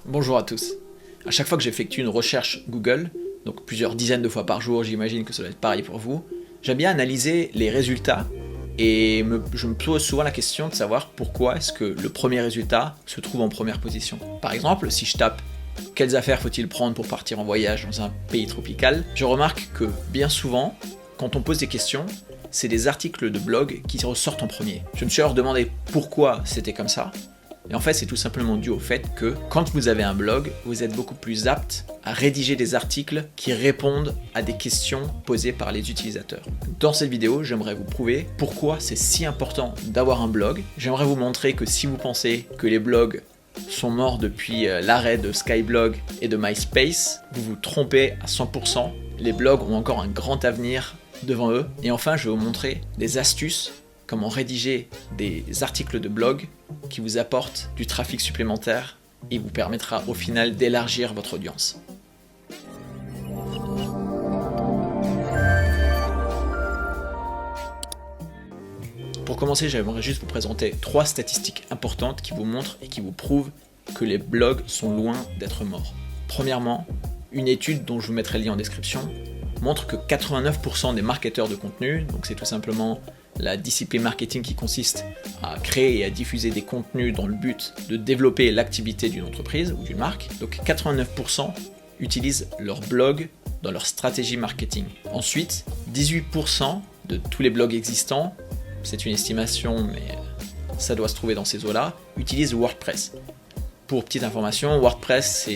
Bonjour à tous. À chaque fois que j'effectue une recherche Google, donc plusieurs dizaines de fois par jour, j'imagine que ça doit être pareil pour vous, j'aime bien analyser les résultats et je me pose souvent la question de savoir pourquoi est-ce que le premier résultat se trouve en première position. Par exemple, si je tape « Quelles affaires faut-il prendre pour partir en voyage dans un pays tropical ?», je remarque que bien souvent, quand on pose des questions, c'est des articles de blog qui ressortent en premier. Je me suis alors demandé pourquoi c'était comme ça. Et en fait, c'est tout simplement dû au fait que quand vous avez un blog, vous êtes beaucoup plus apte à rédiger des articles qui répondent à des questions posées par les utilisateurs. Dans cette vidéo, j'aimerais vous prouver pourquoi c'est si important d'avoir un blog. J'aimerais vous montrer que si vous pensez que les blogs sont morts depuis l'arrêt de Skyblog et de MySpace, vous vous trompez à 100%. Les blogs ont encore un grand avenir devant eux. Et enfin, je vais vous montrer des astuces, comment rédiger des articles de blog qui vous apportent du trafic supplémentaire et vous permettra au final d'élargir votre audience. Pour commencer, j'aimerais juste vous présenter 3 statistiques importantes qui vous montrent et qui vous prouvent que les blogs sont loin d'être morts. Premièrement, une étude dont je vous mettrai le lien en description montre que 89% des marketeurs de contenu, donc c'est tout simplement la discipline marketing qui consiste à créer et à diffuser des contenus dans le but de développer l'activité d'une entreprise ou d'une marque. Donc 89% utilisent leur blog dans leur stratégie marketing. Ensuite, 18% de tous les blogs existants, c'est une estimation mais ça doit se trouver dans ces eaux-là, utilisent WordPress. Pour petite information, WordPress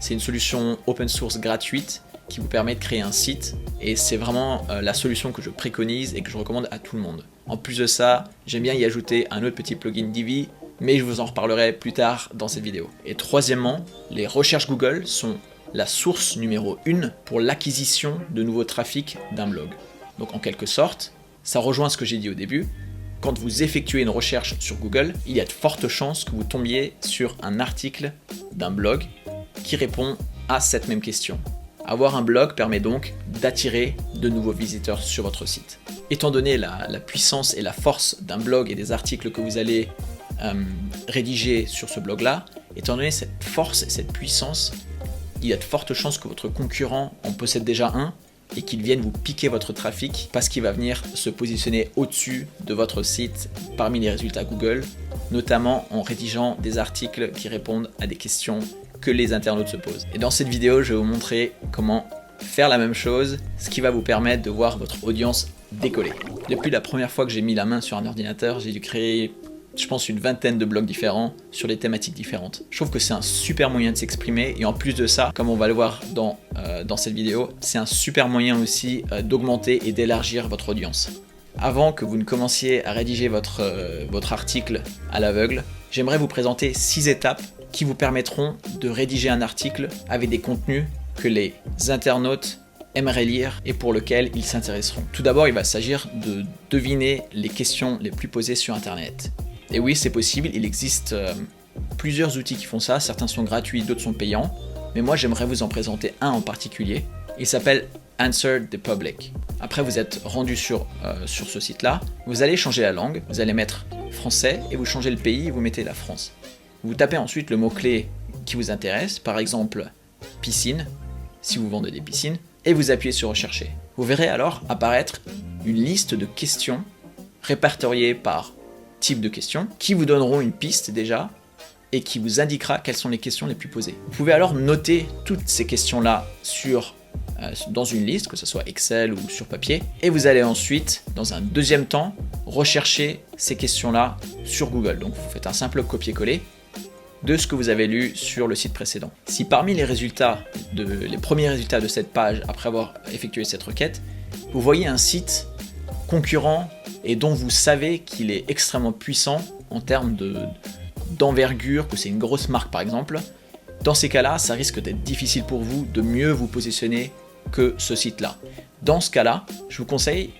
c'est une solution open source gratuite qui vous permet de créer un site et c'est vraiment la solution que je préconise et que je recommande à tout le monde. En plus de ça, j'aime bien y ajouter un autre petit plugin Divi, mais je vous en reparlerai plus tard dans cette vidéo. Et troisièmement, les recherches Google sont la source numéro 1 pour l'acquisition de nouveaux trafics d'un blog. Donc en quelque sorte, ça rejoint ce que j'ai dit au début, quand vous effectuez une recherche sur Google, il y a de fortes chances que vous tombiez sur un article d'un blog qui répond à cette même question. Avoir un blog permet donc d'attirer de nouveaux visiteurs sur votre site. Étant donné la puissance et la force d'un blog et des articles que vous allez rédiger sur ce blog-là, étant donné cette force et cette puissance, il y a de fortes chances que votre concurrent en possède déjà un et qu'il vienne vous piquer votre trafic parce qu'il va venir se positionner au-dessus de votre site parmi les résultats Google, notamment en rédigeant des articles qui répondent à des questions que les internautes se posent. Et dans cette vidéo, je vais vous montrer comment faire la même chose, ce qui va vous permettre de voir votre audience décoller. Depuis la première fois que j'ai mis la main sur un ordinateur, j'ai dû créer, je pense, une vingtaine de blogs différents sur des thématiques différentes. Je trouve que c'est un super moyen de s'exprimer et en plus de ça, comme on va le voir dans cette vidéo, c'est un super moyen aussi d'augmenter et d'élargir votre audience. Avant que vous ne commenciez à rédiger votre article à l'aveugle, j'aimerais vous présenter 6 étapes qui vous permettront de rédiger un article avec des contenus que les internautes aimeraient lire et pour lesquels ils s'intéresseront. Tout d'abord, il va s'agir de deviner les questions les plus posées sur Internet. Et oui, c'est possible, il existe plusieurs outils qui font ça, certains sont gratuits, d'autres sont payants, mais moi j'aimerais vous en présenter un en particulier. Il s'appelle Answer the Public. Après vous êtes rendu sur ce site-là, vous allez changer la langue, vous allez mettre français et vous changez le pays et vous mettez la France. Vous tapez ensuite le mot-clé qui vous intéresse, par exemple piscine, si vous vendez des piscines, et vous appuyez sur rechercher. Vous verrez alors apparaître une liste de questions répertoriées par type de questions qui vous donneront une piste déjà et qui vous indiquera quelles sont les questions les plus posées. Vous pouvez alors noter toutes ces questions-là dans une liste, que ce soit Excel ou sur papier, et vous allez ensuite, dans un deuxième temps, rechercher ces questions-là sur Google. Donc vous faites un simple copier-coller de ce que vous avez lu sur le site précédent. Si parmi les premiers résultats de cette page, après avoir effectué cette requête, vous voyez un site concurrent et dont vous savez qu'il est extrêmement puissant en termes d'envergure, que c'est une grosse marque par exemple, dans ces cas-là, ça risque d'être difficile pour vous de mieux vous positionner que ce site-là. Dans ce cas-là, je vous conseille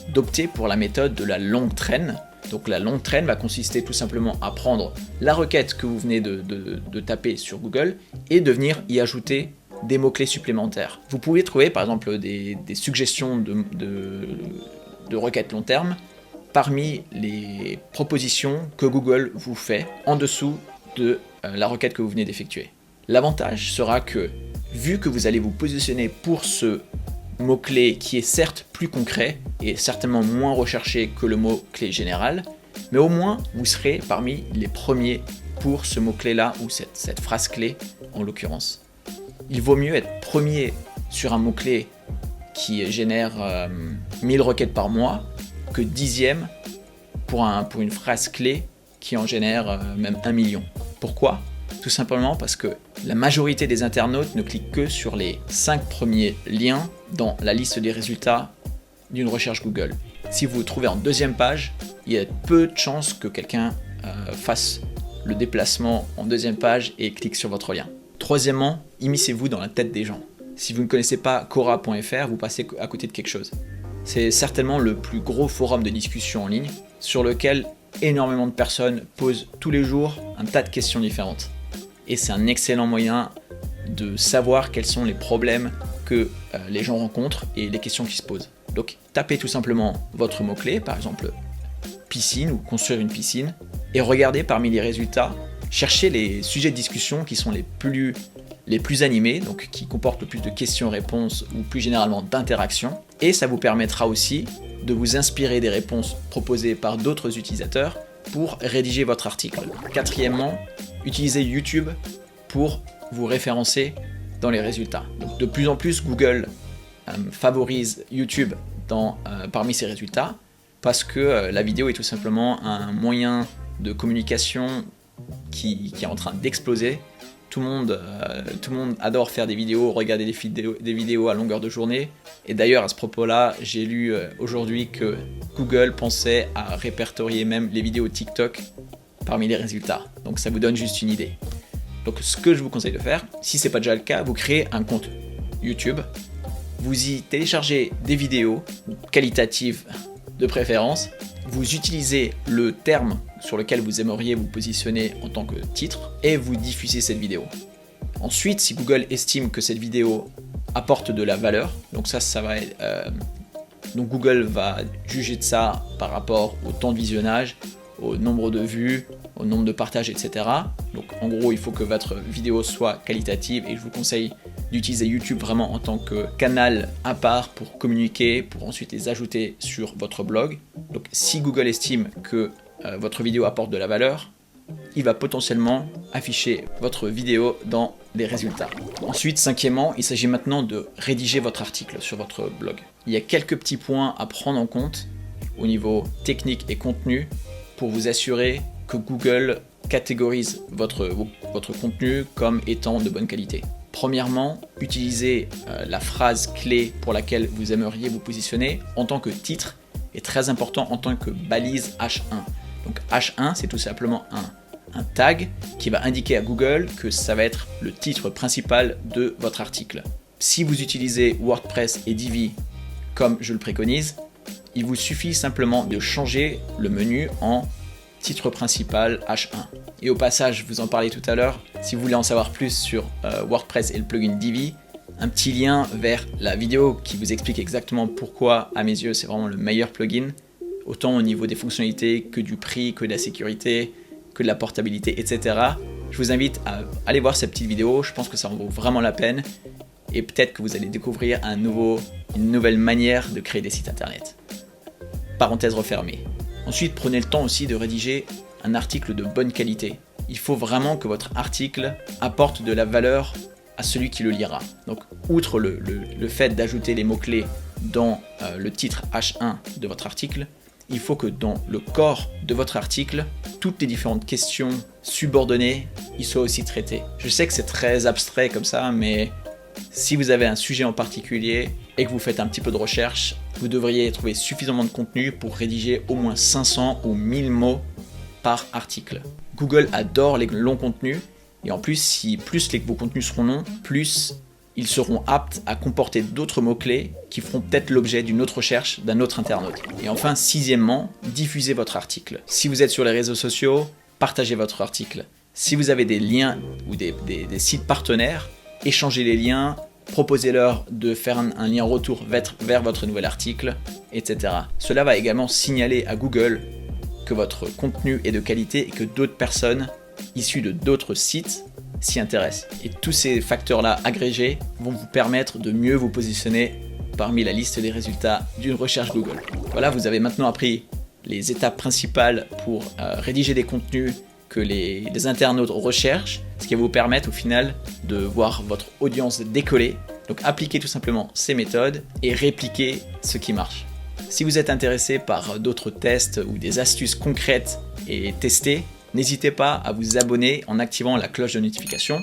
d'opter pour la méthode de la longue traîne. Donc la longue traîne va consister tout simplement à prendre la requête que vous venez de taper sur Google et de venir y ajouter des mots-clés supplémentaires. Vous pouvez trouver par exemple des suggestions de requêtes long terme parmi les propositions que Google vous fait en dessous de la requête que vous venez d'effectuer. L'avantage sera que, vu que vous allez vous positionner pour ce mot-clé qui est certes plus concret et certainement moins recherché que le mot-clé général, mais au moins vous serez parmi les premiers pour ce mot-clé-là ou cette phrase-clé en l'occurrence. Il vaut mieux être premier sur un mot-clé qui génère 1000 requêtes par mois que 10e pour une phrase-clé qui en génère même 1 million. Pourquoi ? Tout simplement parce que la majorité des internautes ne cliquent que sur les 5 premiers liens dans la liste des résultats d'une recherche Google. Si vous vous trouvez en deuxième page, il y a peu de chances que quelqu'un fasse le déplacement en deuxième page et clique sur votre lien. Troisièmement, immiscez-vous dans la tête des gens. Si vous ne connaissez pas Quora.fr, vous passez à côté de quelque chose. C'est certainement le plus gros forum de discussion en ligne sur lequel énormément de personnes posent tous les jours un tas de questions différentes. Et c'est un excellent moyen de savoir quels sont les problèmes que les gens rencontrent et les questions qui se posent. Donc tapez tout simplement votre mot-clé, par exemple piscine ou construire une piscine, et regardez parmi les résultats, cherchez les sujets de discussion qui sont les plus animés, donc qui comportent le plus de questions-réponses ou plus généralement d'interactions, et ça vous permettra aussi de vous inspirer des réponses proposées par d'autres utilisateurs pour rédiger votre article. Quatrièmement, utilisez YouTube pour vous référencer dans les résultats. Donc, de plus en plus, Google favorise YouTube parmi ses résultats parce que la vidéo est tout simplement un moyen de communication qui est en train d'exploser. Tout le monde adore faire des vidéos, regarder des vidéos à longueur de journée. Et d'ailleurs, à ce propos-là, j'ai lu aujourd'hui que Google pensait à répertorier même les vidéos TikTok parmi les résultats. Donc ça vous donne juste une idée. Donc ce que je vous conseille de faire, si ce n'est pas déjà le cas, vous créez un compte YouTube. Vous y téléchargez des vidéos qualitatives de préférence. Vous utilisez le terme sur lequel vous aimeriez vous positionner en tant que titre et vous diffusez cette vidéo. Ensuite, si Google estime que cette vidéo apporte de la valeur, donc donc Google va juger de ça par rapport au temps de visionnage, au nombre de vues, au nombre de partages, etc. Donc en gros, il faut que votre vidéo soit qualitative et je vous conseille d'utiliser YouTube vraiment en tant que canal à part pour communiquer, pour ensuite les ajouter sur votre blog. Donc si Google estime que votre vidéo apporte de la valeur, il va potentiellement afficher votre vidéo dans les résultats. Ensuite, cinquièmement, il s'agit maintenant de rédiger votre article sur votre blog. Il y a quelques petits points à prendre en compte au niveau technique et contenu pour vous assurer que Google catégorise votre contenu comme étant de bonne qualité. Premièrement, utilisez la phrase clé pour laquelle vous aimeriez vous positionner en tant que titre et très important en tant que balise H1. Donc H1, c'est tout simplement un tag qui va indiquer à Google que ça va être le titre principal de votre article. Si vous utilisez WordPress et Divi comme je le préconise, il vous suffit simplement de changer le menu en titre principal H1. Et au passage, je vous en parlais tout à l'heure, si vous voulez en savoir plus sur WordPress et le plugin Divi, un petit lien vers la vidéo qui vous explique exactement pourquoi, à mes yeux, c'est vraiment le meilleur plugin, autant au niveau des fonctionnalités que du prix, que de la sécurité, que de la portabilité, etc. Je vous invite à aller voir cette petite vidéo, je pense que ça en vaut vraiment la peine et peut-être que vous allez découvrir une nouvelle manière de créer des sites internet. Parenthèse refermée. Ensuite, prenez le temps aussi de rédiger un article de bonne qualité. Il faut vraiment que votre article apporte de la valeur à celui qui le lira. Donc, outre le fait d'ajouter les mots-clés dans le titre H1 de votre article, il faut que dans le corps de votre article, toutes les différentes questions subordonnées y soient aussi traitées. Je sais que c'est très abstrait comme ça, mais si vous avez un sujet en particulier et que vous faites un petit peu de recherche, vous devriez trouver suffisamment de contenu pour rédiger au moins 500 ou 1000 mots par article. Google adore les longs contenus et en plus, si plus vos contenus seront longs, plus ils seront aptes à comporter d'autres mots-clés qui feront peut-être l'objet d'une autre recherche d'un autre internaute. Et enfin, sixièmement, diffusez votre article. Si vous êtes sur les réseaux sociaux, partagez votre article. Si vous avez des liens ou des sites partenaires, échangez les liens, proposez-leur de faire un lien retour vers votre nouvel article, etc. Cela va également signaler à Google que votre contenu est de qualité et que d'autres personnes issues de d'autres sites s'y intéressent. Et tous ces facteurs-là agrégés vont vous permettre de mieux vous positionner parmi la liste des résultats d'une recherche Google. Voilà, vous avez maintenant appris les étapes principales pour rédiger des contenus que les internautes recherchent, ce qui va vous permettre au final de voir votre audience décoller. Donc appliquez tout simplement ces méthodes et répliquez ce qui marche. Si vous êtes intéressé par d'autres tests ou des astuces concrètes et testées, n'hésitez pas à vous abonner en activant la cloche de notification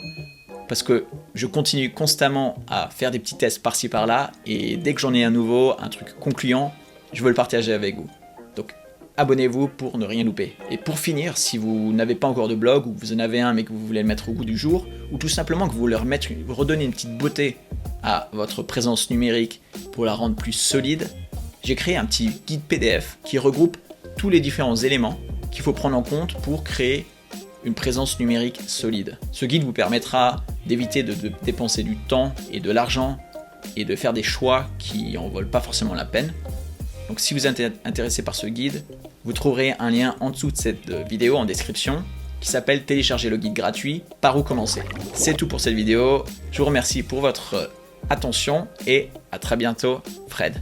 parce que je continue constamment à faire des petits tests par-ci par-là et dès que j'en ai un nouveau, un truc concluant, je veux le partager avec vous. Donc abonnez-vous pour ne rien louper. Et pour finir, si vous n'avez pas encore de blog ou vous en avez un mais que vous voulez le mettre au goût du jour ou tout simplement que vous voulez redonner une petite beauté à votre présence numérique pour la rendre plus solide, j'ai créé un petit guide PDF qui regroupe tous les différents éléments qu'il faut prendre en compte pour créer une présence numérique solide. Ce guide vous permettra d'éviter de dépenser du temps et de l'argent et de faire des choix qui en valent pas forcément la peine. Donc si vous êtes intéressé par ce guide, vous trouverez un lien en dessous de cette vidéo en description qui s'appelle télécharger le guide gratuit, par où commencer. C'est tout pour cette vidéo, je vous remercie pour votre attention et à très bientôt, Fred.